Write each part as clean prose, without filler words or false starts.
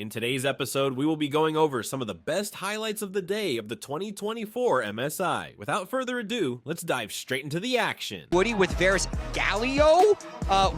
In today's episode, we will be going over some of the best highlights of the day of the 2024 MSI. Without further ado, let's dive straight into the action. Woody with Varus Galio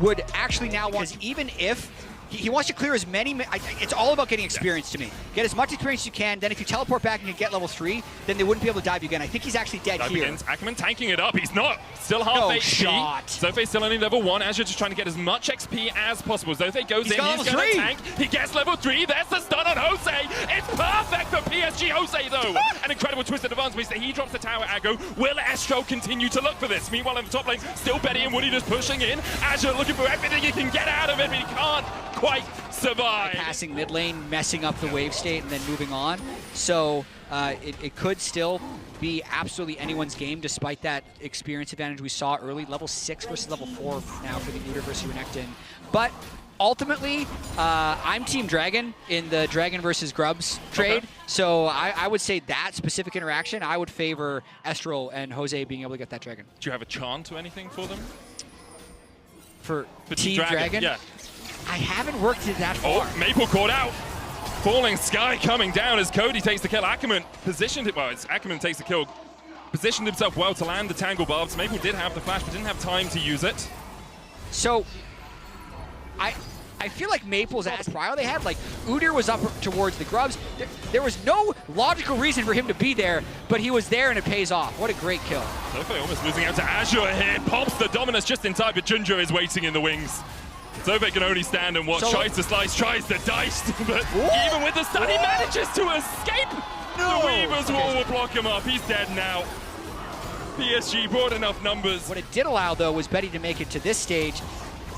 would actually now want, because even if he wants to clear as many, it's all about getting experience to me. Get as much experience as you can, then if you teleport back and you get level 3, then they wouldn't be able to dive you again. I think he's actually dead Dive here. Begins. Ackerman tanking it up, he's not. Still half No HP. shot. Zofe still only level 1, Azure just trying to get as much XP as possible. Zofe goes He's in, got he's level gonna 3. tank, he gets level 3, there's the stun on Jose! It's perfect for PSG Jose though! An incredible twisted advance, but he drops the tower aggro. Will Estral continue to look for this? Meanwhile in the top lane, still Betty and Woody just pushing in. Azure looking for everything he can get out of it, but he can't quite survive. Passing mid lane, messing up the wave state, and then moving on. So it could still be absolutely anyone's game, despite that experience advantage we saw early. Level 6 versus level 4 now for the Neuter versus Renekton. But ultimately, I'm Team Dragon in the Dragon versus Grubs trade. Okay. So I would say that specific interaction, I would favor Estral and Jose being able to get that Dragon. Do you have a chant or anything for them? For Team Dragon? Yeah. I haven't worked it that far. Oh, Maple caught out. Falling Sky coming down as Cody takes the kill. Ackerman positioned it, well, it's Ackerman takes the kill. Positioned himself well to land the Tangle Barbs. Maple did have the flash, but didn't have time to use it. So, I feel like Maple's ass prior they had, like, Udyr was up towards the Grubs. There was no logical reason for him to be there, but he was there and it pays off. What a great kill. Zofe almost losing out to Azure here. Pops the Dominus just in time, but Ginger is waiting in the wings. Zofe can only stand and watch, tries to slice, tries to dice, but even with the stun, he manages to escape. No. The Weaver's wall will block him up. He's dead now. PSG brought enough numbers. What it did allow, though, was Betty to make it to this stage.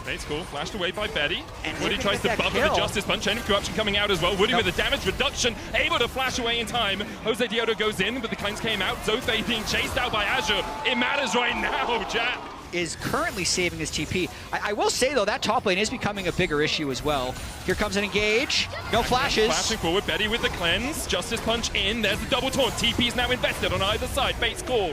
Nate's cool, flashed away by Betty. And Woody tries to buffer the Justice Punch, Chain of Corruption coming out as well. Woody with the damage reduction, able to flash away in time. Jose Diodo goes in, but the cleanse came out. Zofe being chased out by Azure. It matters right now, chat. Is currently saving his TP. I will say, though, that top lane is becoming a bigger issue as well. Here comes an engage. No flashes. Flashing forward, Betty with the cleanse. Justice Punch in. There's the double taunt. TP's now invested on either side. Bates call.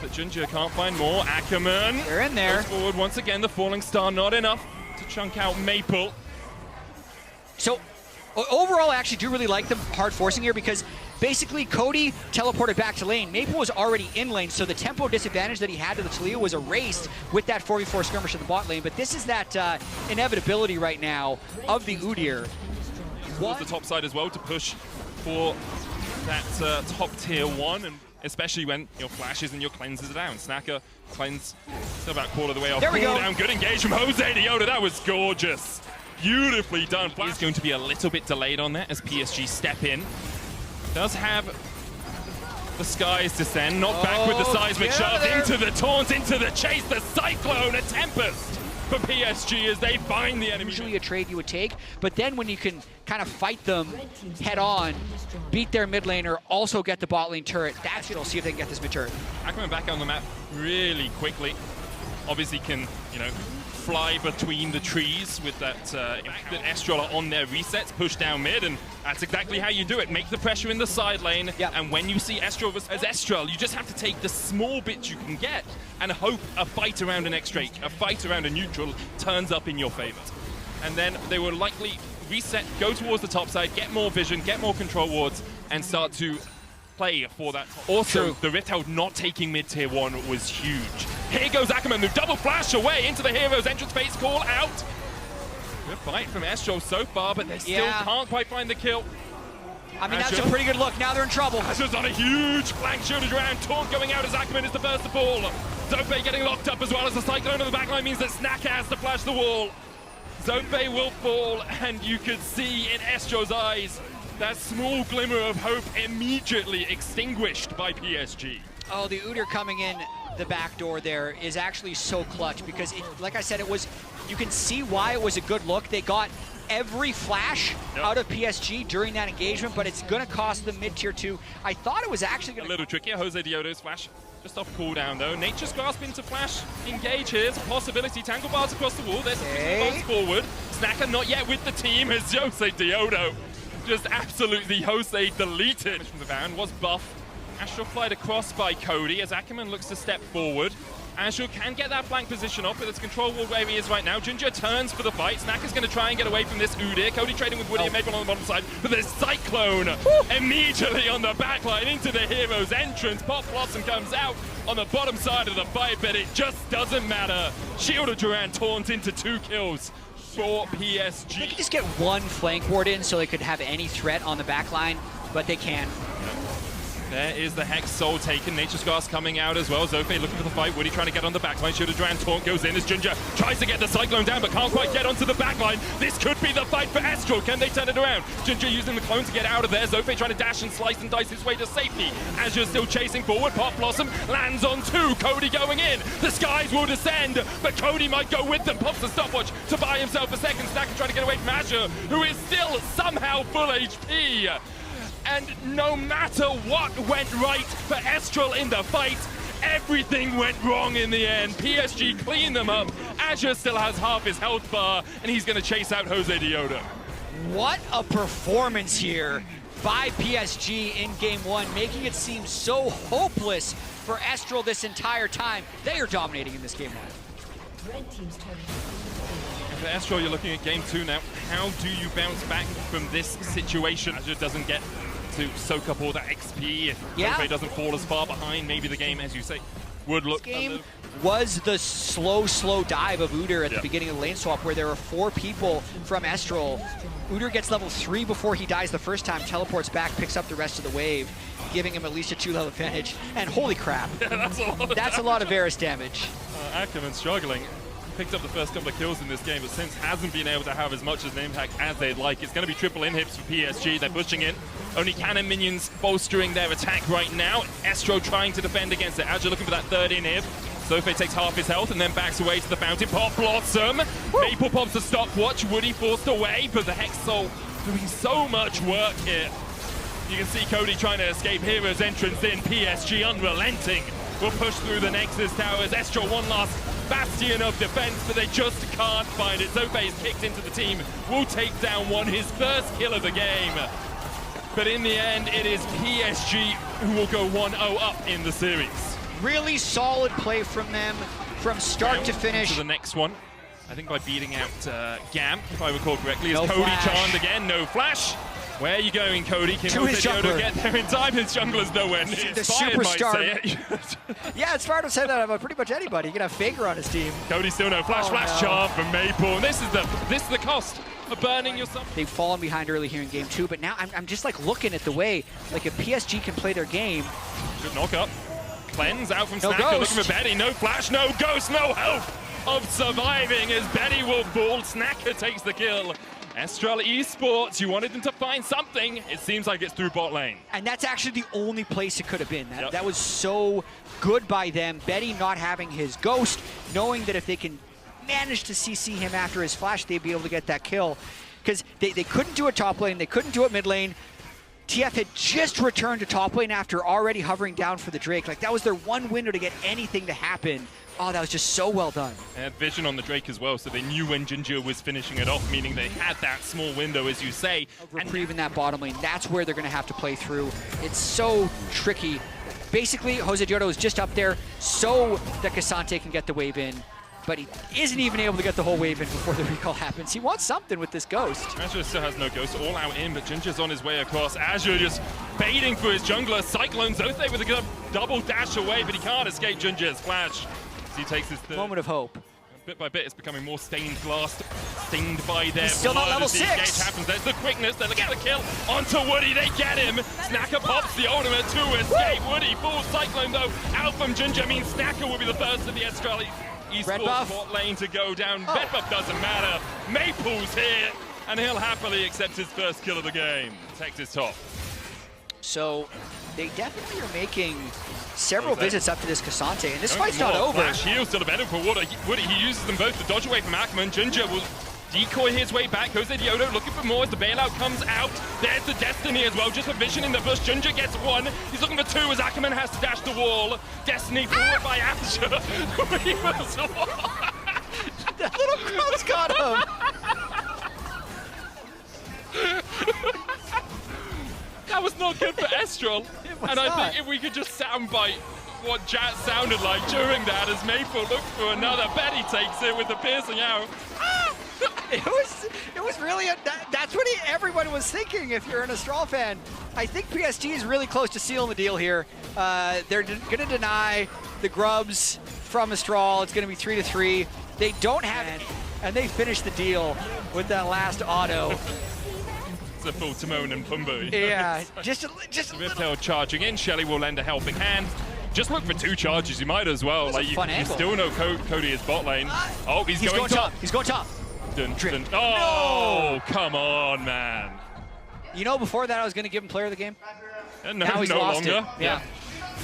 But Ginger can't find more. Ackerman. They're in there. Goes forward once again. The falling star not enough to chunk out Maple. So overall, I actually do really like the hard forcing here because basically Cody teleported back to lane. Maple was already in lane, so the tempo disadvantage that he had to the Taliyah was erased with that 4v4 skirmish in the bot lane. But this is that inevitability right now of the Udyr. Towards the top side as well to push for that top tier 1, and especially when your flashes and your cleanses are down. Snacker cleanse still about quarter of the way off. There we go. Down. Good engage from Jose Diodo. That was gorgeous. Beautifully done. He's going to be a little bit delayed on that as PSG step in. Does have the skies descend, not back with the seismic shove, into the taunt, into the chase, the cyclone, a tempest for PSG as they find the enemy. Usually a trade you would take, but then when you can kind of fight them head on, beat their mid laner, also get the bot lane turret, that's it. We'll see if they can get this mid turret. Ackerman back on the map really quickly. Obviously can, fly between the trees with that Estral are on their resets, push down mid, and that's exactly how you do it. Make the pressure in the side lane, and when you see Estral as Estral, you just have to take the small bits you can get and hope a fight around an X-Drake, a fight around a neutral turns up in your favor. And then they will likely reset, go towards the top side, get more vision, get more control wards, and start to play for that. Also, the Rift Herald not taking mid-tier 1 was huge. Here goes Ackerman, the double flash away into the hero's entrance phase, call out. Good fight from Estral so far, but they still can't quite find the kill. I mean, that's a pretty good look. Now they're in trouble. Azure's on a huge flank shooter around. Taunt going out as Ackerman is the first to fall. Zofe getting locked up as well as the cyclone on the backline means that Snack has to flash the wall. Zofe will fall, and you could see in Estral's eyes that small glimmer of hope immediately extinguished by PSG. Oh, the Udyr coming in the back door there is actually so clutch because, like I said, you can see why it was a good look. They got every flash out of PSG during that engagement, but it's going to cost them mid-tier 2. I thought it was actually going to... A little trickier. Jose Diodo's flash just off cooldown, though. Nature's Grasp into flash. Engage here's a possibility. Tangle bars across the wall. There's a bounce forward. Snacker not yet with the team as Jose Diodo just absolutely Jose deleted. From the van was buff. Astral flied across by Cody as Ackerman looks to step forward. Azure can get that flank position off, but it's control wall where he is right now. Ginger turns for the fight. Snack is going to try and get away from this Udyr. Cody trading with Woody and Maple on the bottom side, but there's Cyclone immediately on the backline into the hero's entrance. Pop Blossom comes out on the bottom side of the fight, but it just doesn't matter. Shield of Duran taunts into 2 kills for PSG. They could just get one flank ward in so they could have any threat on the backline, but they can't. There is the Hex Soul taken. Nature's Scar's coming out as well. Zofe looking for the fight. Woody trying to get on the backline. Shield of Duran taunt goes in as Ginger tries to get the Cyclone down, but can't quite get onto the backline. This could be the fight for Estral. Can they turn it around? Ginger using the clone to get out of there. Zofe trying to dash and slice and dice his way to safety. Azure still chasing forward. Pop Blossom lands on 2. Cody going in. The skies will descend, but Cody might go with them. Pops the stopwatch to buy himself a second. Snack and trying to get away from Azure, who is still somehow full HP. And no matter what went right for Estral in the fight, everything went wrong in the end. PSG cleaned them up. Azure still has half his health bar, and he's going to chase out Jose Diodo. What a performance here by PSG in Game 1, making it seem so hopeless for Estral this entire time. They are dominating in this Game 1. Red team's turn. For Estral, you're looking at Game 2 now. How do you bounce back from this situation? Azure doesn't get to soak up all that XP. If Zofe doesn't fall as far behind, maybe the game, as you say, would look... This game was the slow dive of Udyr at the beginning of the lane swap, where there were 4 people from Estral. Udyr gets level 3 before he dies the first time, teleports back, picks up the rest of the wave, giving him at least a 2-level advantage. And holy crap, that's a lot of Varus damage. Ackerman struggling. Picked up the first couple of kills in this game, but since hasn't been able to have as much as an impact as they'd like. It's going to be triple inhibs for PSG. They're pushing in. Only cannon minions bolstering their attack right now. Estro trying to defend against it. Azure looking for that third inhib. Zofe takes half his health and then backs away to the fountain. Pop Blossom. Maple pops the stopwatch. Woody forced away, but the Hex Soul doing so much work here. You can see Cody trying to escape Hero's entrance in. PSG unrelenting. Will push through the Nexus towers. Estral one last bastion of defense, but they just can't find it. Zofe is kicked into the team. Will take down one, his first kill of the game. But in the end, it is PSG who will go 1-0 up in the series. Really solid play from them from start to finish. To the next one, I think by beating out GAM, if I recall correctly, is No Cody flash. charmed again, no flash. Where are you going, Cody? Can To his Jose Diodo jungler. get there in time? His jungler's nowhere near. The Inspired might superstar. say it. Yeah, it's fair to say that about pretty much anybody. You can have Faker on his team. Cody still no flash, flash charm from Maple. And this is the cost of burning yourself. They've fallen behind early here in Game 2, but now I'm just like looking at the way, like if PSG can play their game. Good knock up. Cleanse out from No Snacker, ghost. looking for Betty. No flash, no ghost, no hope of surviving as Betty will fall. Snacker takes the kill. Estral Esports, you wanted them to find something. It seems like it's through bot lane. And that's actually the only place it could have been. That was so good by them. Betty not having his ghost, knowing that if they can manage to CC him after his flash, they'd be able to get that kill. Because they couldn't do it top lane, they couldn't do it mid lane. TF had just returned to top lane after already hovering down for the Drake. Like, that was their one window to get anything to happen. Oh, that was just so well done. They had vision on the Drake as well, so they knew when Ginger was finishing it off, meaning they had that small window, as you say. Reprieving that bottom lane, that's where they're going to have to play through. It's so tricky. Basically, Jose Diodo is just up there so that Cassante can get the wave in, but he isn't even able to get the whole wave in before the recall happens. He wants something with this ghost. Azure still has no ghost, all out in, but Ginger's on his way across. Azure just baiting for his jungler. Cyclone Zofe with a good double dash away, but he can't escape Ginger's flash. So he takes his third. Moment of hope. Bit by bit, it's becoming more stained glass, stained by their He's still not blood level as the 6. engage happens. There's the quickness, they're looking at the kill onto Woody, they get him. Snacker pops the ultimate to escape. Woody falls. Cyclone though, out from Ginger means Snacker will be the first of the Estral Esports bot lane to go down. Red buff doesn't matter. Maple's here, and he'll happily accept his first kill of the game. Protect his top. So they definitely are making several visits up to this Cassante, and this fight's not over. Flash heal still available for Woody. He uses them both to dodge away from Ackerman. Ginger will decoy his way back. Jose Diodo looking for more as the bailout comes out. There's the Destiny as well, just a vision in the bush. Ginger gets one. He's looking for 2 as Ackerman has to dash the wall. Destiny forward by Azure. That little crow's got him. That was not good for Estral. And I not. think if we could just soundbite what chat sounded like during that as Maple looks for another. Betty takes it with the piercing arrow. It was really, that's what everyone was thinking if you're an Estral fan. I think PSG is really close to sealing the deal here. They're going to deny the grubs from Estral. It's going to be 3-3. They don't have any, and they finish the deal with that last auto. It's a full Timon and Pumbaa. Yeah, just a Riptail charging in. Shelly will lend a helping hand. Just look for 2 charges. You might as well. Like you still know Cody is bot lane. Oh, he's going top. He's going top. Dun, dun. Oh, no. Come on, man. You know, before that, I was going to give him player of the game. Now he's no longer. It. Yeah.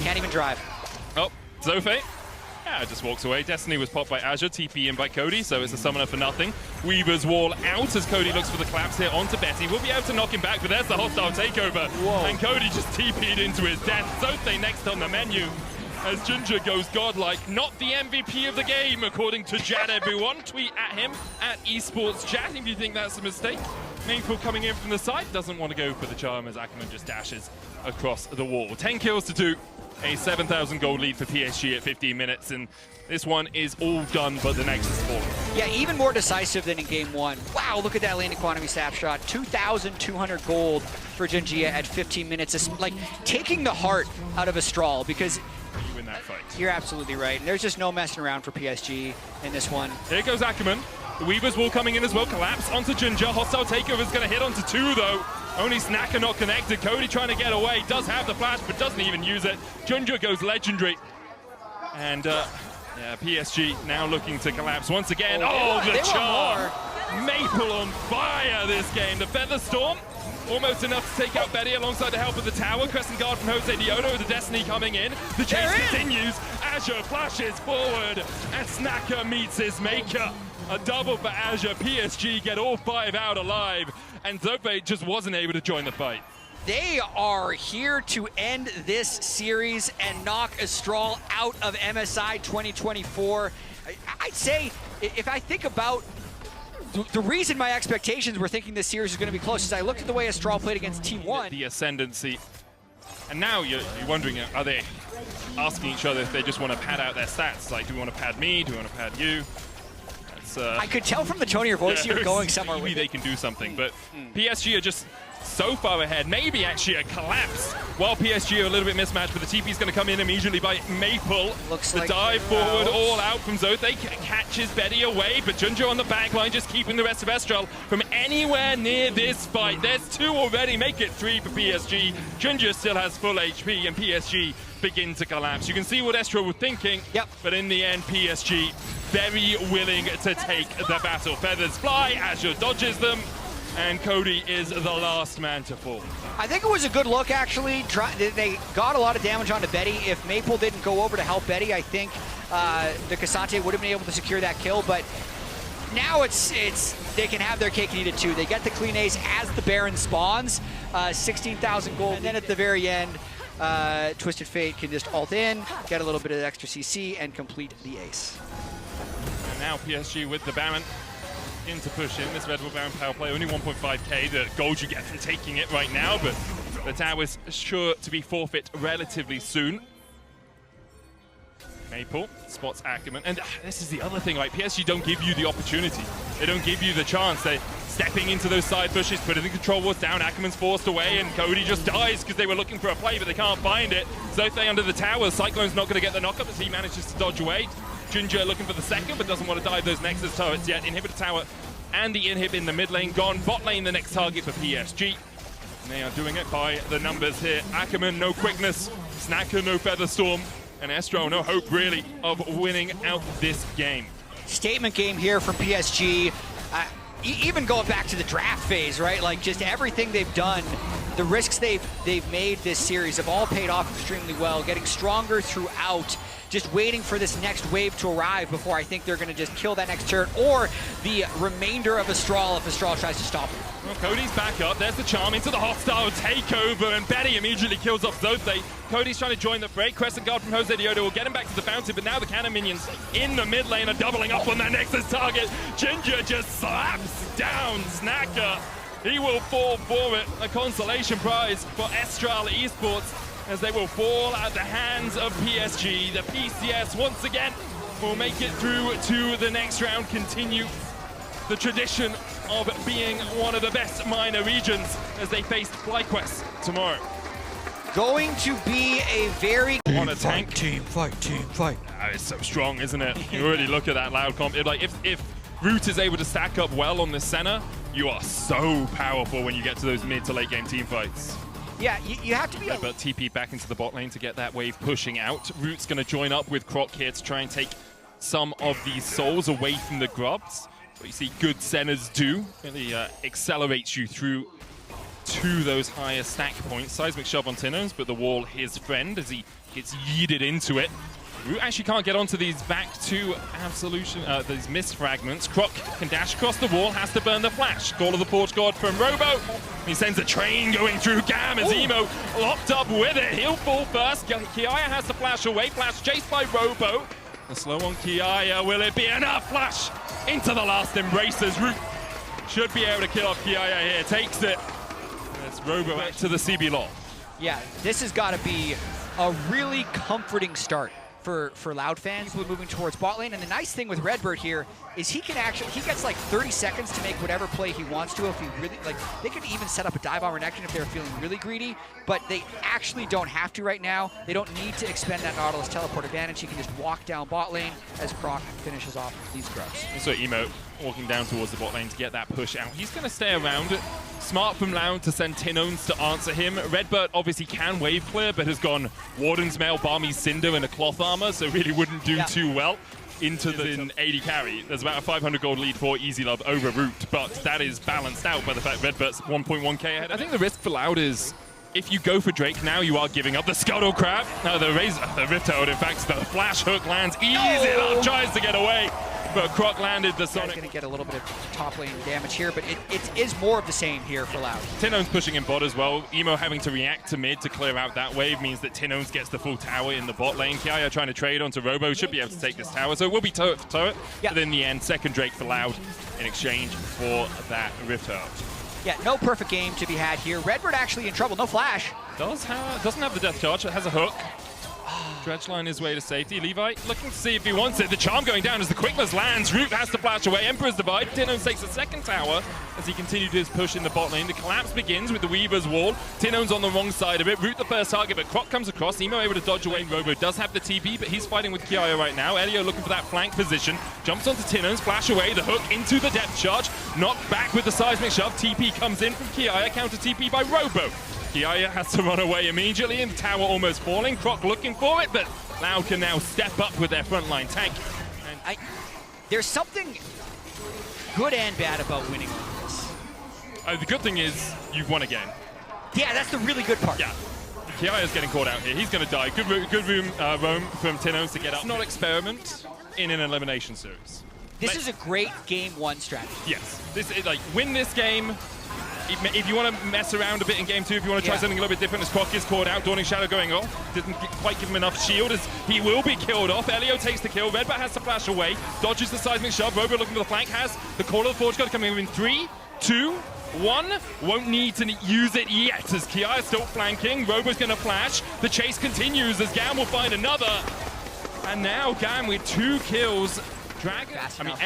Can't even drive. Oh, Zofe. Yeah, just walks away. Destiny was popped by Azure, TP in by Cody, so it's a summoner for nothing. Weaver's wall out as Cody looks for the collapse here onto Betty. We'll be able to knock him back, but there's the hostile takeover. Whoa. And Cody just TP'd into his death. Zofe next on the menu as Ginger goes godlike. Not the MVP of the game, according to Jad everyone. Tweet at him, at Esports Jad, if you think that's a mistake. Maple coming in from the side, doesn't want to go for the charm as Ackerman just dashes across the wall. 10 kills to 2. A 7,000 gold lead for PSG at 15 minutes, and this one is all done but the Nexus falling. Yeah, even more decisive than in game 1. Wow, look at that landing quantity snapshot. 2,200 gold for Jinjia at 15 minutes. It's like taking the heart out of Estral, because You win that fight. You're absolutely right. There's just no messing around for PSG in this one. Here goes Ackerman. The Weaver's wall coming in as well. Collapse onto Ginger. Hostile takeover is going to hit onto 2 though. Only Snacker not connected. Cody trying to get away. Does have the flash, but doesn't even use it. Ginger goes legendary. And yeah, PSG now looking to collapse once again. Oh, the charm. Maple on fire this game. The Feather Storm. Almost enough to take out Betty alongside the help of the tower. Crescent Guard from Jose Diodo with the Destiny coming in. The chase continues. Azure flashes forward. And Snacker meets his maker. A double for Azure. PSG get all 5 out alive. And Zope just wasn't able to join the fight. They are here to end this series and knock Estral out of MSI 2024. I'd say, if I think about the reason my expectations were thinking this series is going to be close is I looked at the way Estral played against T1. The ascendancy. And now you're wondering, are they asking each other if they just want to pad out their stats? Like, do we want to pad me? Do we want to pad you? I could tell from the tone of your voice you're going somewhere with maybe they can do something, but PSG are just so far ahead. Maybe actually a collapse while PSG are a little bit mismatched, but the TP is going to come in immediately by Maple. Looks the like dive forward, all out from Zote. They catches Betty away, but Ginger on the back line just keeping the rest of Estral from anywhere near this fight. There's 2 already, make it 3 for PSG. Ginger still has full HP, and PSG begin to collapse. You can see what Estral were thinking, but in the end, PSG very willing to take the battle. Feathers fly, Azure dodges them, and Cody is the last man to fall. I think it was a good look, actually. They got a lot of damage onto Betty. If Maple didn't go over to help Betty, I think the Cassante would have been able to secure that kill, but now it's they can have their cake and eat it too. They get the clean ace as the Baron spawns, 16,000 gold, and then at the very end, Twisted Fate can just ult in, get a little bit of extra CC, and complete the ace. And now PSG with the Baron in to push in. This Red Bull Baron power play, only 1.5k, the gold you get from taking it right now, but the tower's sure to be forfeit relatively soon. Maple spots Ackerman, and this is the other thing, like PSG don't give you the opportunity. They don't give you the chance. They're stepping into those side bushes, putting the control wards down. Ackerman's forced away, and Cody just dies because they were looking for a play, but they can't find it. Zote under the tower. Cyclone's not going to get the knockup as he manages to dodge away. Ginger looking for the second, but doesn't want to dive those Nexus turrets yet. Inhibitor tower and the inhib in the mid lane gone. Bot lane the next target for PSG. And they are doing it by the numbers here. Ackerman, no quickness. Snacker, no Feather Storm. And Estral, no hope really of winning out this game. Statement game here for PSG. Even going back to the draft phase, right? Like just everything they've done, the risks they've made this series have all paid off extremely well, getting stronger throughout. Just waiting for this next wave to arrive before I think they're going to just kill that next turret or the remainder of Estral if Estral tries to stop him. Well, Cody's back up. There's the charm into the hostile takeover, and Betty immediately kills off Zote. Cody's trying to join the fray. Crescent Guard from Jose Diodo will get him back to the fountain, but now the cannon minions in the mid lane are doubling up on their Nexus target. Ginger just slaps down Snacker. He will fall for it. A consolation prize for Estral Esports. as they will fall at the hands of PSG. The PCS once again will make it through to the next round, continue the tradition of being one of the best minor regions as they face FlyQuest tomorrow. Going to be a very On a tank. Team fight. That is so strong, isn't it? You already look at that loud comp. If Root is able to stack up well on the center, you are so powerful when you get to those mid to late game team fights. Yeah, you have to be But TP back into the bot lane to get that wave pushing out. Root's going to join up with Croc here to try and take some of these souls away from the grubs. What you see good centers do really accelerates you through to those higher stack points. Seismic shove on Tinnos, but the wall his friend as he gets yeeted into it. Root actually can't get onto these back to Absolution, these mist fragments. Croc can dash across the wall, has to burn the flash. Call of the Forge God from Robo. He sends a train going through GAM as Emo locked up with it. He'll fall first. Kiaya has to flash away. Flash chased by Robo. The slow on Kiaya. Will it be enough? Flash into the last embraces. Root should be able to kill off Kiaya here. Takes it. It's Robo back to the CB law. Yeah, this has got to be a really comforting start for Loud fans moving towards bot lane. And the nice thing with Redbird here is he gets like 30 seconds to make whatever play he wants to if he really, like, they could even set up a dive bomber connection if they're feeling really greedy, but they actually don't have to right now. They don't need to expend that Nautilus teleport advantage. He can just walk down bot lane as Croc finishes off these grubs. So Emo walking down towards the bot lane to get that push out. He's going to stay around it. Smart from Loud to send Tinons to answer him. Redbird obviously can wave clear, but has gone Warden's Mail, Barmy Cinder, and a cloth armor, so really wouldn't do too well into the 80 carry. There's about a 500 gold lead for Easy Love over Root, but that is balanced out by the fact Redbird's 1.1k ahead. I think the risk for Loud is if you go for Drake now, you are giving up the Scuttle Crab. The Razor, the Rift Toad, in fact, the Flash Hook lands. Easy Love tries to get away, but Croc landed the Sonic. He's going to get a little bit of top lane damage here, but it is more of the same here for Loud. Tinons pushing in bot as well. Emo having to react to mid to clear out that wave means that Tinons gets the full tower in the bot lane. Kiaya trying to trade onto Robo, should be able to take this tower, so it will be turret for turret. But in the end, second Drake for Loud in exchange for that Rift Toad. Yeah, no perfect game to be had here. Redbird actually in trouble, no flash. Doesn't have the death charge, it has a hook. Dredgeline his way to safety. Levi looking to see if he wants it. The charm going down as the quickness lands. Root has to flash away. Emperor's Divide. Tinons takes the second tower as he continued his push in the bot lane. The collapse begins with the Weaver's Wall. Tinons on the wrong side of it. Root the first target, but Croc comes across. Emo able to dodge away. Robo does have the TP, but he's fighting with Kiaya right now. Elio looking for that flank position. Jumps onto Tinons. Flash away. The hook into the depth charge. Knocked back with the seismic shove. TP comes in from Kiaya. Counter TP by Robo. Kiaya has to run away immediately, and the tower almost falling. Croc looking for it, but Loud can now step up with their frontline tank. There's something good and bad about winning this. The good thing is you've won a game. Yeah, that's the really good part. Yeah. Kiaya's getting caught out here. He's going to die. Good roam from Tinnos to get up. Not experiment in an elimination series. This is a great game one strategy. Yes. This is like win this game. If you want to mess around a bit in game two, if you want to try something a little bit different, as Croc is caught out, Dawning Shadow going off, didn't quite give him enough shield as he will be killed off. Elio takes the kill, Redbird has to flash away, dodges the seismic shove, Robo looking for the flank, has the Call of the Forge God coming in 3, 2, 1, won't need to use it yet as Kiaya is still flanking, Robo's going to flash, the chase continues as GAM will find another, and now GAM with 2 kills. Dragon.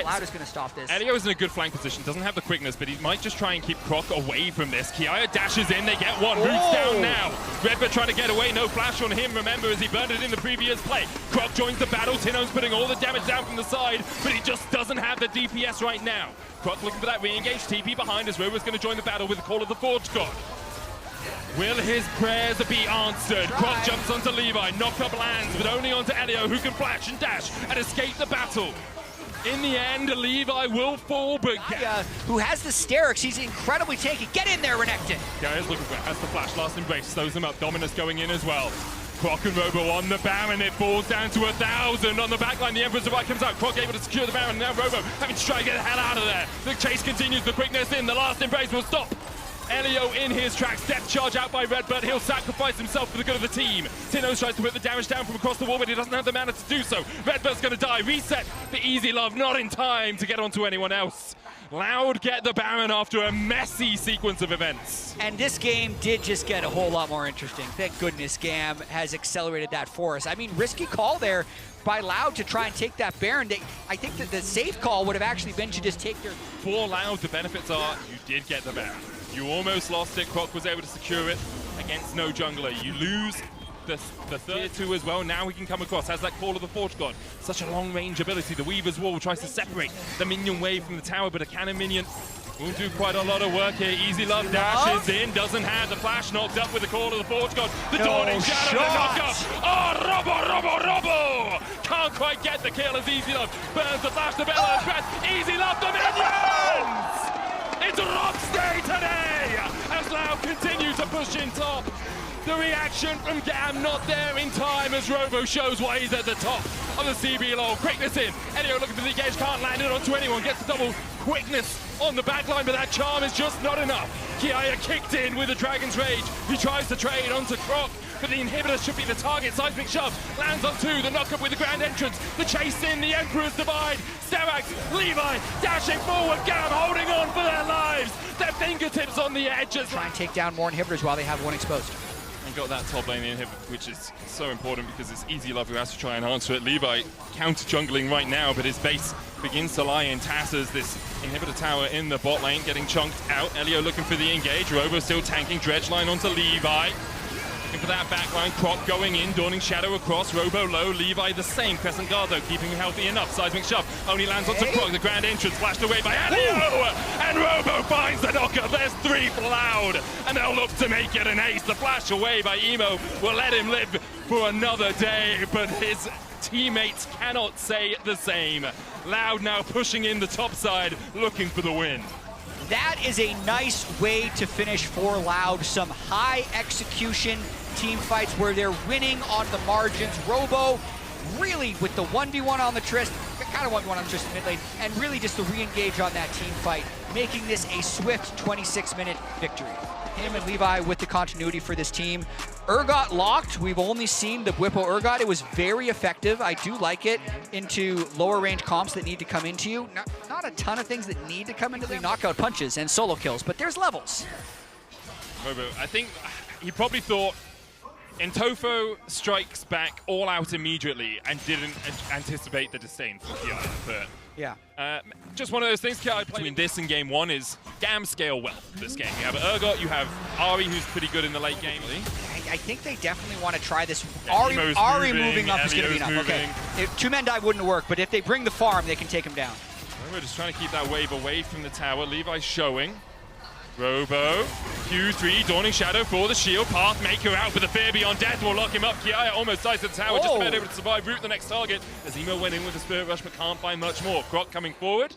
Loud is going to stop this. Elio is in a good flank position, doesn't have the quickness, but he might just try and keep Croc away from this. Kiaya dashes in, they get one, Root's down now. Redbird trying to get away, no flash on him, remember, as he burned it in the previous play. Croc joins the battle, Tinnos putting all the damage down from the side, but he just doesn't have the DPS right now. Croc looking for that re-engage, TP behind as Robo's going to join the battle with the Call of the Forge God. Will his prayers be answered? Croc jumps onto Levi, knock-up lands, but only onto Elio, who can flash and dash and escape the battle. In the end, Levi will fall, but who has the Sterix, he's incredibly tanky. Get in there, Renekton. Gaia's looking for it, has the flash, last embrace, slows him up. Dominus going in as well. Croc and Robo on the Baron, it falls down to 1,000 on the backline. The Emperor's Divide comes out, Croc able to secure the Baron, now Robo having to try to get the hell out of there. The chase continues, the quickness in, the last embrace will stop. Elio in his tracks, death charge out by Redbird, he'll sacrifice himself for the good of the team. Tinnos tries to put the damage down from across the wall, but he doesn't have the mana to do so. Redbird's gonna die, reset the Easy Love, not in time to get onto anyone else. Loud get the Baron after a messy sequence of events. And this game did just get a whole lot more interesting. Thank goodness GAM has accelerated that for us. I mean, risky call there by Loud to try and take that Baron. I think that the safe call would have actually been to just take their... For Loud, the benefits are you did get the Baron. You almost lost it. Croc was able to secure it against no jungler. You lose the third two as well. Now he can come across, has that Call of the Forge God. Such a long range ability. The Weaver's Wall tries to separate the minion wave from the tower, but a cannon minion will do quite a lot of work here. Easy Love dashes in, doesn't have the flash, knocked up with the Call of the Forge God. The Dawning Shadow, the knockup. Oh, Robo! Can't quite get the kill as Easy Love burns the flash, the Bella Breath. Easy Love, the minions! It's Rob's day today as Loud continue to push in top. The reaction from GAM not there in time as Robo shows why he's at the top of the CBLOL. Quickness in. Elio looking for the engage, can't land it onto anyone. Gets the double quickness on the backline, but that charm is just not enough. Kiaya kicked in with the Dragon's Rage. He tries to trade onto Croc, but the inhibitor should be the target. Seismic shove, lands on two, the knockup with the Grand Entrance. The chase in, the Emperor's Divide. Sterax, Levi, dashing forward. GAM holding on for their lives. Their fingertips on the edges. Try and take down more inhibitors while they have one exposed. And got that top lane inhibit, which is so important because it's Easy Love who has to try and answer it. Levi counter jungling right now, but his base begins to lie in tatters. This inhibitor tower in the bot lane getting chunked out. Elio looking for the engage. Robo still tanking. Dredge line onto Levi. Looking for that backline. Croc going in. Dawning Shadow across. Robo low. Levi the same. Crescent Guard though, keeping him healthy enough. Seismic shove. Only lands onto Croc. The Grand Entrance flashed away by Elio. And Robo finds the knocker. There's three for Loud. And they'll look to make it an ace. The flash away by Emo will let him live for another day. But his teammates cannot say the same. Loud now pushing in the top side, looking for the win. That is a nice way to finish for Loud. Some high execution team fights where they're winning on the margins. Robo really with the 1v1 on the Trist, kind of 1v1 on the Trist mid lane, and really just the re-engage on that team fight, making this a swift 26-minute victory. Him and Levi with the continuity for this team. Urgot locked. We've only seen the Whippo Urgot. It was very effective. I do like it into lower range comps that need to come into you. Not a ton of things that need to come into the knockout punches and solo kills, but there's levels. Robo, I think he probably thought Intofo strikes back all out immediately and didn't anticipate the disdain from Kiai, but yeah. Just one of those things, Kiai, between this and game one is GAM scale well this game. You have Urgot, you have Ari, who's pretty good in the late game. I think they definitely want to try this. Yeah, Ari moving up is going to be enough. Moving. Okay. Two-man dive wouldn't work, but if they bring the farm, they can take him down. We're just trying to keep that wave away from the tower. Levi showing. Robo, Q3, Dawning Shadow for the shield. Pathmaker out, but the fear beyond death will lock him up. Kiaya almost dies to the tower, just about able to survive. Root the next target as Emo went in with the Spirit Rush, but can't find much more. Croc coming forward.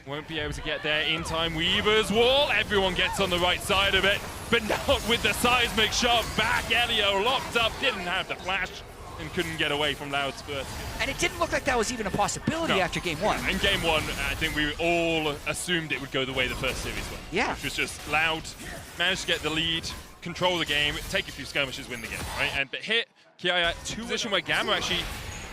Won't be able to get there in time. Weaver's Wall, everyone gets on the right side of it, but not with the seismic shove back. Elio locked up, didn't have the flash, and couldn't get away from Loud's burst. And it didn't look like that was even a possibility after game one. In game one, I think we all assumed it would go the way the first series went. Yeah. Which was just Loud, managed to get the lead, control the game, take a few skirmishes, win the game, right? But hit Kiaya to a position where GAM are actually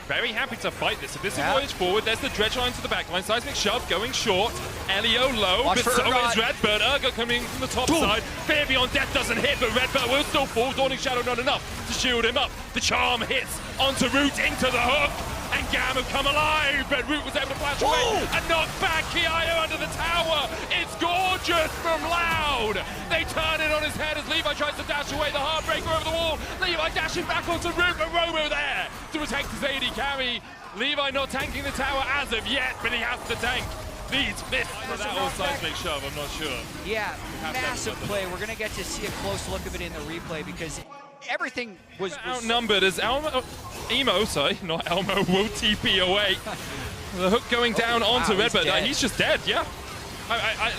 very happy to fight this. If this is voyage forward, there's the dredge line to the back line. Seismic shove going short. Elio low, but so is Redbird. Urgot coming from the top side. Fear beyond death doesn't hit, but Redbird will still fall. Dawning Shadow not enough to shield him up. The charm hits onto Root into the hook. And GAM have come alive, but Root was able to flash away and knock back Kiaya under the tower. It's gorgeous from Loud. They turn it on his head as Levi tries to dash away the Heartbreaker over the wall. Levi dashing back onto Root, but Robo there to protect his AD carry. Levi not tanking the tower as of yet, but he has to tank. Needs this. That was seismic shove, I'm not sure. Yeah, massive play. We're going to get to see a close look of it in the replay because everything was outnumbered as Emo, sorry, not Elmo, will TP away. The hook going down onto Redbird. He's just dead, yeah.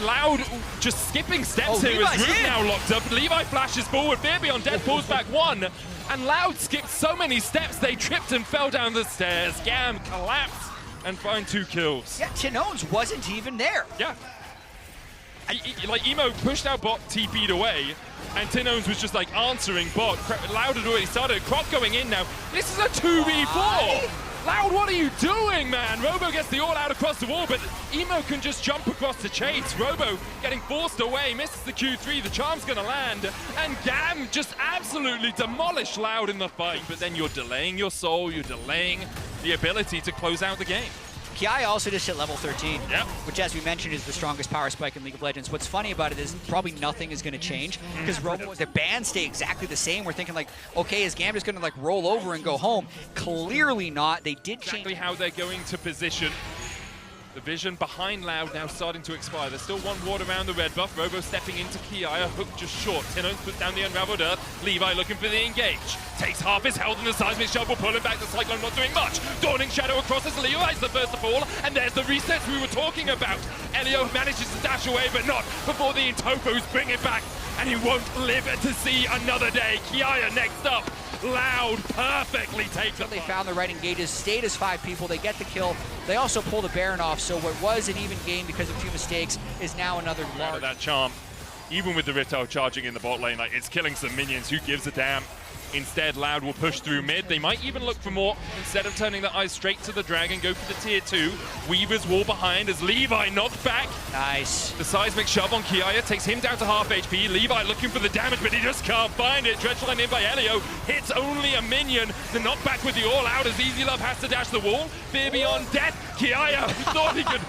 Loud just skipping steps here as Root now locked up. Levi flashes forward, Fear Beyond Death pulls back one. And Loud skipped so many steps, they tripped and fell down the stairs. GAM collapsed and find 2 kills. Yeah, Tinones wasn't even there. Yeah. Like Emo pushed out bot, TP'd away, and Tinones was just like answering bot. Loud had already started. Croc going in now. This is a 2v4. Loud, what are you doing, man? Robo gets the all-out across the wall, but Emo can just jump across the chase. Robo getting forced away, misses the Q3, the charm's gonna land, and GAM just absolutely demolished Loud in the fight. But then you're delaying your soul, you're delaying the ability to close out the game. Ki also just hit level 13, Yep. which, as we mentioned, is the strongest power spike in League of Legends. What's funny about it is probably nothing is going to change because the bans stay exactly the same. We're thinking like, okay, is GAM just going to like roll over and go home? Clearly not. They did change Exactly how they're going to position. The vision behind Loud now starting to expire. There's still one ward around the red buff. Robo stepping into Ki, a hook just short. Talon puts down the unraveled earth. Levi looking for the engage. Takes half his health in the seismic shovel, pulling back the Cyclone, not doing much. Dawning Shadow across as Levi's the first to fall, and there's the resets we were talking about. Elio manages to dash away, but not before the Intofos bring it back, and he won't live to see another day. Kiaya next up. Loud perfectly takes it. They found the right engages, stayed as 5 people, they get the kill. They also pull the Baron off, so what was an even game because of 2 mistakes is now another large. That charm, even with the Rito charging in the bot lane, like it's killing some minions, who gives a damn? Instead, Loud will push through mid. They might even look for more. Instead of turning their eyes straight to the dragon, go for the tier 2. Weaver's wall behind as Levi knocked back. Nice. The seismic shove on Kiaya takes him down to half HP. Levi looking for the damage, but he just can't find it. Dredgeline in by Elio. Hits only a minion. The knockback with the all-out as Easy Love has to dash the wall. Fear Beyond Death. Kiaya thought he could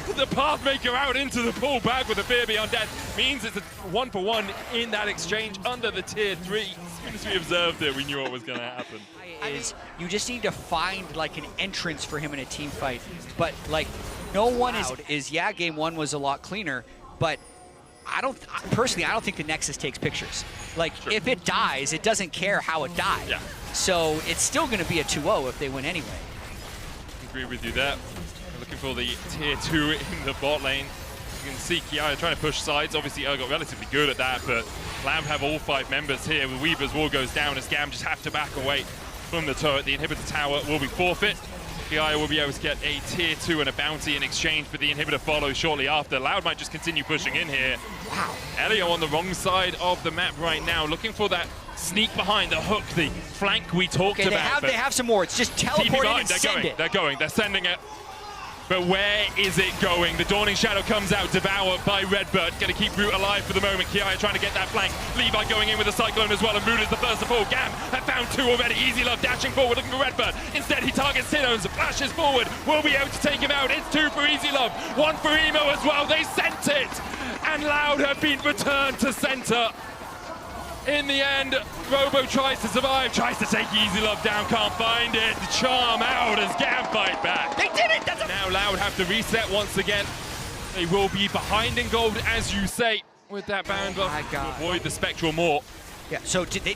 put the Pathmaker out into the pool back with a Fear Beyond Death. Means it's a 1-for-1 in that exchange under the tier 3. As soon as we observed it, we knew what was going to happen. Is you just need to find like an entrance for him in a team fight, but like no one is yeah, game 1 was a lot cleaner, but I don't think the Nexus takes pictures. Like if it dies, it doesn't care how it died. Yeah. So it's still going to be a 2-0 if they win anyway. Agree with you there. We're looking for the tier 2 in the bot lane. You can see Kiara trying to push sides. Obviously, got relatively good at that, but Lamb have all 5 members here. With Weaver's wall goes down as GAM just have to back away from the turret. The inhibitor tower will be forfeit. Kiara will be able to get a tier 2 and a bounty in exchange, but the inhibitor follows shortly after. Loud might just continue pushing in here. Wow. Elio on the wrong side of the map right now, looking for that sneak behind the hook, the flank we talked about. They have some wards. Just teleport in and send it. They're going. They're sending it. But where is it going? The Dawning Shadow comes out, devoured by Redbird. Going to keep Root alive for the moment. Kiaya trying to get that flank. Levi going in with a Cyclone as well, and Root is the first to fall. GAM have found 2 already. Easy Love dashing forward, looking for Redbird. Instead, he targets Tino's, flashes forward. Will be able to take him out. It's 2 for Easy Love, 1 for Emo as well. They sent it, and Loud have been returned to center. In the end, Robo tries to survive, tries to take Easy Love down, can't find it. The charm out as GAM fight back. They did it! Now Loud have to reset once again. They will be behind in gold, as you say, with that Baron buff to avoid the Spectral Maw. Yeah, so they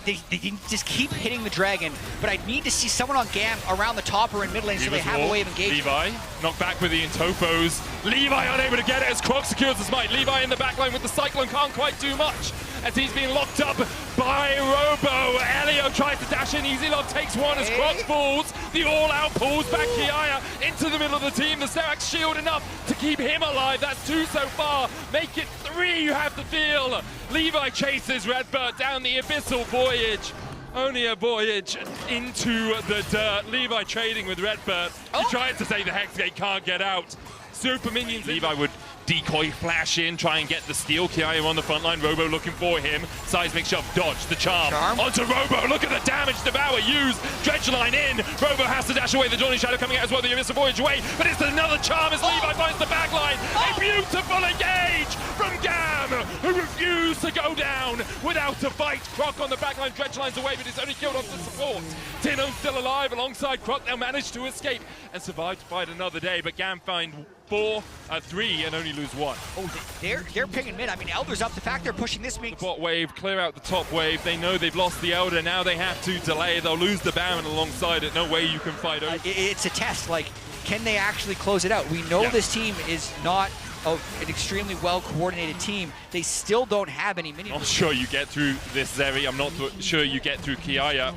just keep hitting the dragon, but I need to see someone on GAM around the top or in mid lane so they have a way of engaging. Levi, knocked back with the Intofos. Levi unable to get it as Croc secures the smite. Levi in the backline with the Cyclone can't quite do much as he's being locked up by Robo. Elio tries to dash in. Easy Love takes 1 as Croc falls. The all-out pulls back Kiaya into the middle of the team. The Serac shield enough to keep him alive. That's 2 so far. Make it 3, you have to feel. Levi chases Redbird down the abyssal voyage. Only a voyage into the dirt. Levi trading with Redbird. He tries to say the Hex Gate, can't get out. Super minions. Levi would decoy flash in, try and get the steal. Kiaya on the front line, Robo looking for him. Seismic shove, dodge, the charm. Onto Robo, look at the damage Devour use. Dredgeline in, Robo has to dash away. The Dawning Shadow coming out as well, the Abyssal Voyage away, but it's another charm as Levi finds the backline. A beautiful engage from GAM, who refuse to go down without a fight. Croc on the backline, Dredgeline's away, but it's only killed off the support. Tino's still alive alongside Croc. They'll manage to escape and survive to fight another day, but GAM find 3 and only lose 1. Oh, they're picking mid. I mean, Elder's up. The fact they're pushing this The makes... bot wave, clear out the top wave. They know they've lost the Elder. Now they have to delay. They'll lose the Baron alongside it. No way you can fight over. It's a test. Like, can they actually close it out? We know this team is not an extremely well-coordinated team. They still don't have any minions. I'm not sure you get through this Zeri. I'm not sure you get through Kiaya,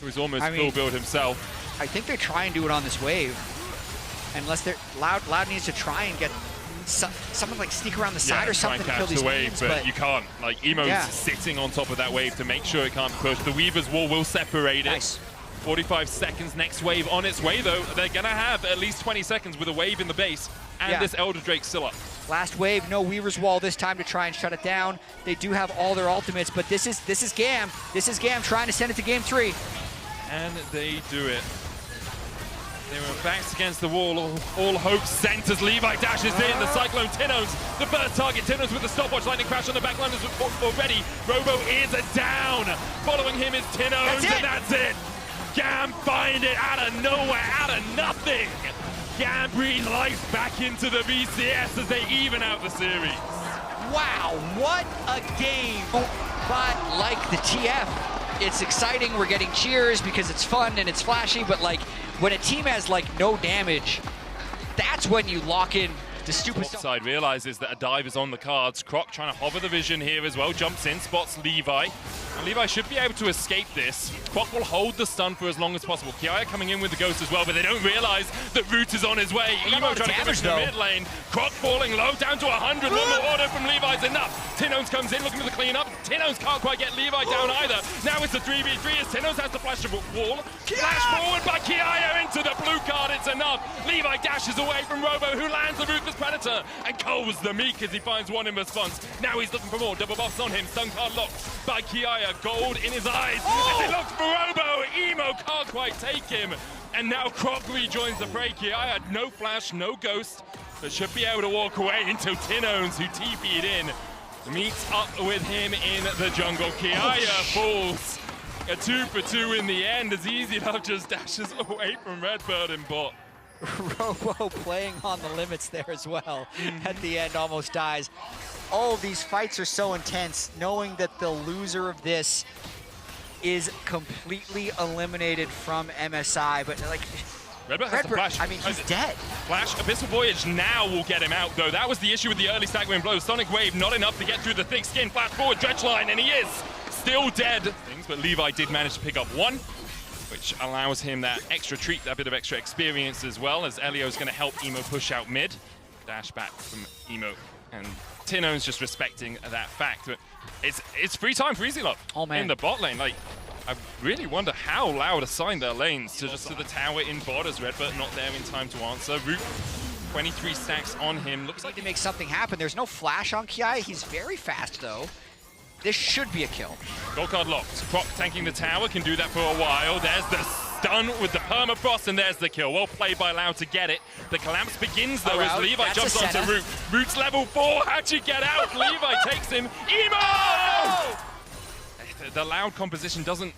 who's almost full build himself. I think they try and do it on this wave. Unless they're Loud needs to try and get someone like sneak around the side or something to kill these wave, but you can't. Like Emo's sitting on top of that wave to make sure it can't push. The Weaver's wall will separate it. 45 seconds, next wave on its way though. They're gonna have at least 20 seconds with a wave in the base, and this Elder Drake still up. Last wave, no Weaver's Wall this time to try and shut it down. They do have all their ultimates, but this is GAM. This is GAM trying to send it to game 3. And they do it. They were backs against the wall, all hope centers. Levi dashes in, the Cyclone Tinos, the first target. Tinos with the stopwatch, lightning crash on the backline is already. Robo is down. Following him is Tinos, and that's it. GAM find it out of nowhere, out of nothing. GAM breathe life back into the VCS as they even out the series. Wow, what a game. But like the TF, it's exciting, we're getting cheers because it's fun and it's flashy, but like when a team has like no damage, that's when you lock in the stupid stuff. Side realizes that a dive is on the cards. Croc trying to hover the vision here as well, jumps in, spots Levi. And Levi should be able to escape this. Croc will hold the stun for as long as possible. Kiaya coming in with the ghost as well, but they don't realize that Root is on his way. Emo trying to come into the mid lane. Croc falling low, down to 100. One more auto from Levi's enough. Tinones comes in looking for the cleanup. Tinones can't quite get Levi down either. Now it's a 3v3 as Tinones has to flash the wall. Flash forward by Kiaya into the blue card. It's enough. Levi dashes away from Robo, who lands the Ruthless Predator and culls the Meek as he finds one in response. Now he's looking for more. Double buffs on him. Stun card locked by Kiaya. Gold in his eyes as he looks for Robo. Emo can't quite take him. And now Croc rejoins the fray. Kiaya, no flash, no ghost, but should be able to walk away until Tinones, who TP'd in, meets up with him in the jungle. Kiaya falls. A 2 for 2 in the end as Easy Love just dashes away from Redbird and bot. Robo playing on the limits there as well. At the end, almost dies. All of these fights are so intense, knowing that the loser of this is completely eliminated from MSI, but like... Redbird has the flash. I mean, he's dead. Flash, Abyssal Voyage now will get him out, though. That was the issue with the early Stagwind blows. Sonic Wave, not enough to get through the thick skin. Flash forward, Dredge Line, and he is still dead. But Levi did manage to pick up one, which allows him that extra treat, that bit of extra experience as well, as Elio's going to help Emo push out mid. Dash back from Emo, and Tino's just respecting that fact. But it's free time for Easy Love in the bot lane. Like, I really wonder how Loud assigned their lanes to just to the tower in bot as Redbird not there in time to answer. Root, 23 stacks on him. Looks like to make something happen. There's no flash on Kiai. He's very fast though. This should be a kill. Gold card locked. Croc tanking the tower, can do that for a while. There's the stun with the permafrost, and there's the kill. Well played by Loud to get it. The collapse begins though as Levi jumps onto Root. Root's level 4, how'd you get out? Levi takes him. Emo! The Loud composition doesn't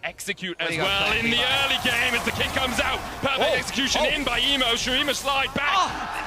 execute as well in the early game as the kick comes out. Perfect execution in by Emo. Shurima slide back.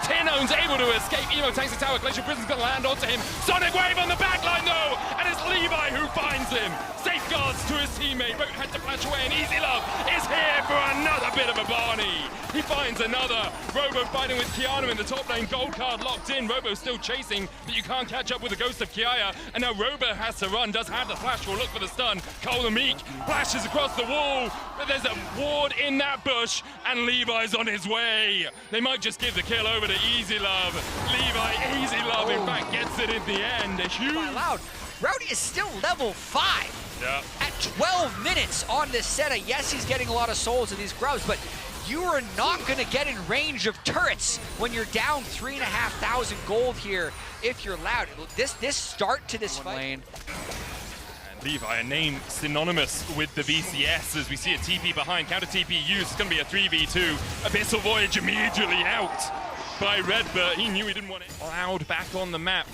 Tinone's able to escape. Emo tanks the tower. Glacial Prison's going to land onto him. Sonic Wave on the backline though, and it's Levi who finds him. Safeguards to his teammate. Root had to flash away, and Easy Love is here for another bit of a Barney. He finds another. Robo fighting with Keanu in the top lane. Gold card locked in. Robo still chasing, but you can't catch up with the ghost of Kiaya. And now Robo has to run. Does have the flash. Will look for the stun. Cole the Meek flashes across the wall, but there's a ward in that bush, and Levi's on his way. They might just give the kill over to Easy Love. Levi, Easy Love, in fact, gets it in the end. A huge... Loud. Rowdy is still level 5. Yeah. At 12 minutes on this setup. Yes, he's getting a lot of souls in these grubs, but you are not going to get in range of turrets when you're down 3,500 gold here if you're Loud. This start to this fight. Levi, a name synonymous with the VCS as we see a TP behind. Counter TP used. It's going to be a 3v2. Abyssal Voyage immediately out by Redbird. He knew he didn't want it. Loud back on the map.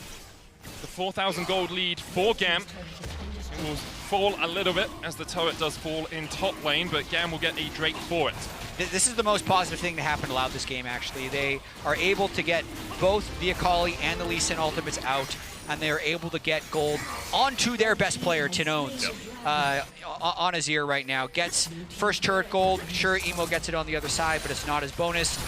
The 4,000 gold lead for GAM. It will fall a little bit as the turret does fall in top lane, but GAM will get a Drake for it. This is the most positive thing to happen to Loud this game, actually. They are able to get both the Akali and the Lee Sin ultimates out, and they are able to get gold onto their best player, Tinones, on his ear right now. Gets first turret gold. Sure, Emo gets it on the other side, but it's not his bonus.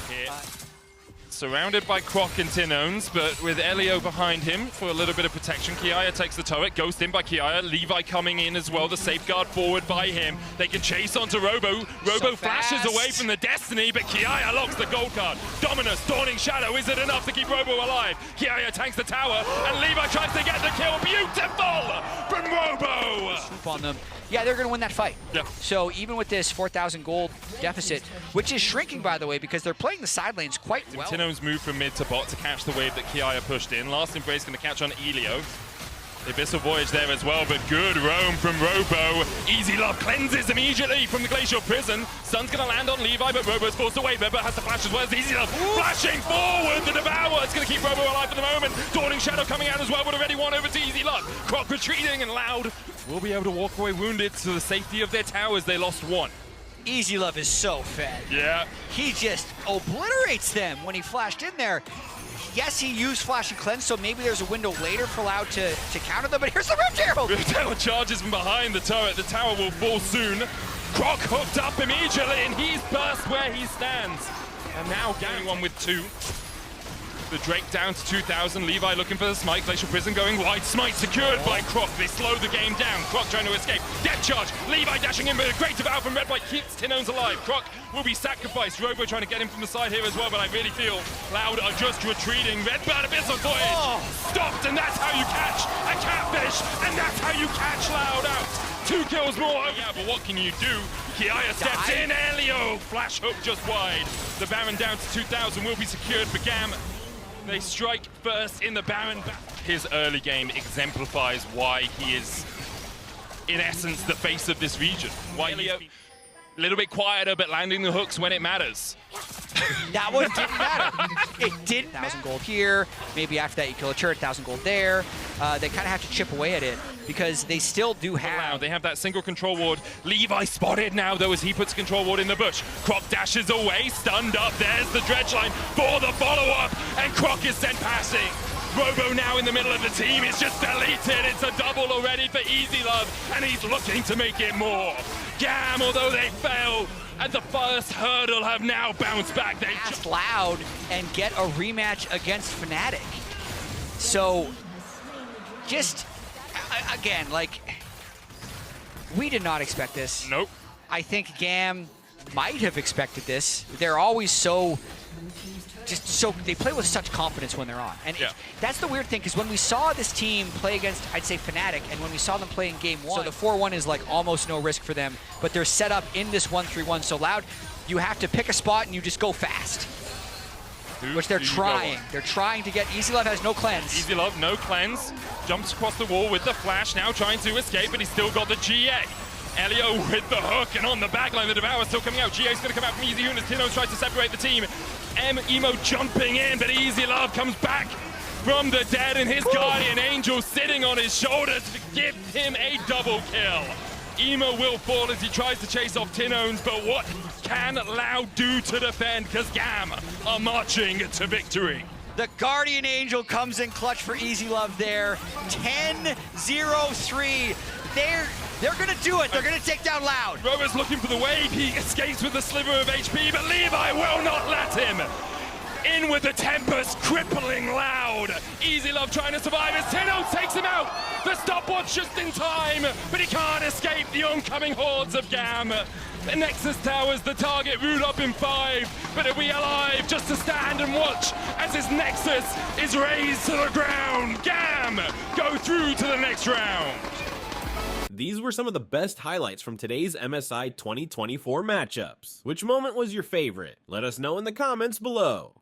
Surrounded by Croc and Tinones, but with Elio behind him for a little bit of protection. Kiaya takes the turret, ghost in by Kiaya. Levi coming in as well, the safeguard forward by him. They can chase onto Robo. Robo flashes away from the Destiny, but Kiaya locks the gold card. Dominus, Dawning Shadow, is it enough to keep Robo alive? Kiaya tanks the tower, and Levi tries to get the kill. Beautiful from Robo! swoop on them, yeah, they're going to win that fight. Yeah. So even with this 4,000 gold deficit, which is shrinking, by the way, because they're playing the side lanes quite well. Tino's moved from mid to bot to catch the wave that Kiaya pushed in. Last Embrace going to catch on Elio. The Abyssal Voyage there as well, but good roam from Robo. Easy Love cleanses immediately from the Glacial Prison. Sun's going to land on Levi, but Robo's forced away. Beba has the flash as well as Easy Love. Flashing forward, the Devour. It's going to keep Robo alive for the moment. Dawning Shadow coming out as well, but already won over to Easy Love. Croc retreating, and Loud will be able to walk away wounded to the safety of their towers. They lost one. Easy Love is so fed. Yeah. He just obliterates them when he flashed in there. Yes, he used Flash and Cleanse, so maybe there's a window later for Loud to counter them, but here's the Rift Herald! Rift Herald charges from behind the turret. The tower will fall soon. Croc hooked up immediately, and he's burst where he stands. And now getting one with two. The Drake down to 2,000. Levi looking for the smite. Glacial Prison going wide. Smite secured by Croc. They slow the game down. Croc trying to escape. Death charge. Levi dashing in, but a great devour from Red White keeps Tinones alive. Croc will be sacrificed. Robo trying to get him from the side here as well, but I really feel Loud are just retreating. Redbird Abyssal Voyage stopped, and that's how you catch a catfish, and that's how you catch Loud out. 2 kills more. Yeah, but what can you do? Kiaya steps in. Elio flash hook just wide. The Baron down to 2,000 will be secured for GAM. They strike first in the Baron. His early game exemplifies why he is, in essence, the face of this region. Why he's a little bit quieter, but landing the hooks when it matters. That one didn't matter. It didn't. 1,000 gold here. Maybe after that you kill a turret, 1,000 gold there. They kind of have to chip away at it because they still do have. They have that single control ward. Levi spotted now, though, as he puts control ward in the bush. Croc dashes away, stunned up. There's the dredge line for the follow-up, and Croc is sent passing. Robo now in the middle of the team. It's just deleted. It's a double already for Easy Love, and he's looking to make it more. GAM, although they fail at the first hurdle, have now bounced back. They just Loud and get a rematch against Fnatic. So, just again, like, we did not expect this. Nope. I think GAM might have expected this. They're always so they play with such confidence when they're on. And that's the weird thing, because when we saw this team play against, I'd say, Fnatic, and when we saw them play in game 1, so the 4-1 is like almost no risk for them, but they're set up in this 1-3-1. So Loud, you have to pick a spot and you just go fast. Which they're trying. They're trying to get. Easy Love has no cleanse. Easy Love, no cleanse. Jumps across the wall with the flash, now trying to escape, but he's still got the GA. Elio with the hook, and on the backline, the Devour still coming out. GA's going to come out from Easy Hoon as Tino's tries to separate the team. Emo jumping in, but Easy Love comes back from the dead, and his Guardian Angel sitting on his shoulders to give him a double kill. Emo will fall as he tries to chase off Tinones, but what can Loud do to defend? Because GAM are marching to victory. The Guardian Angel comes in clutch for Easy Love there. 10-0-3. They're gonna do it. They're gonna take down Loud. Robo's looking for the wave. He escapes with a sliver of HP, but Levi will not let him. In with the Tempest, crippling Loud. Easy Love trying to survive as Tino takes him out. The stopwatch just in time, but he can't escape the oncoming hordes of GAM. The Nexus Tower's the target, root up in 5, but he'll be alive just to stand and watch as his Nexus is razed to the ground. GAM go through to the next round. These were some of the best highlights from today's MSI 2024 matchups. Which moment was your favorite? Let us know in the comments below.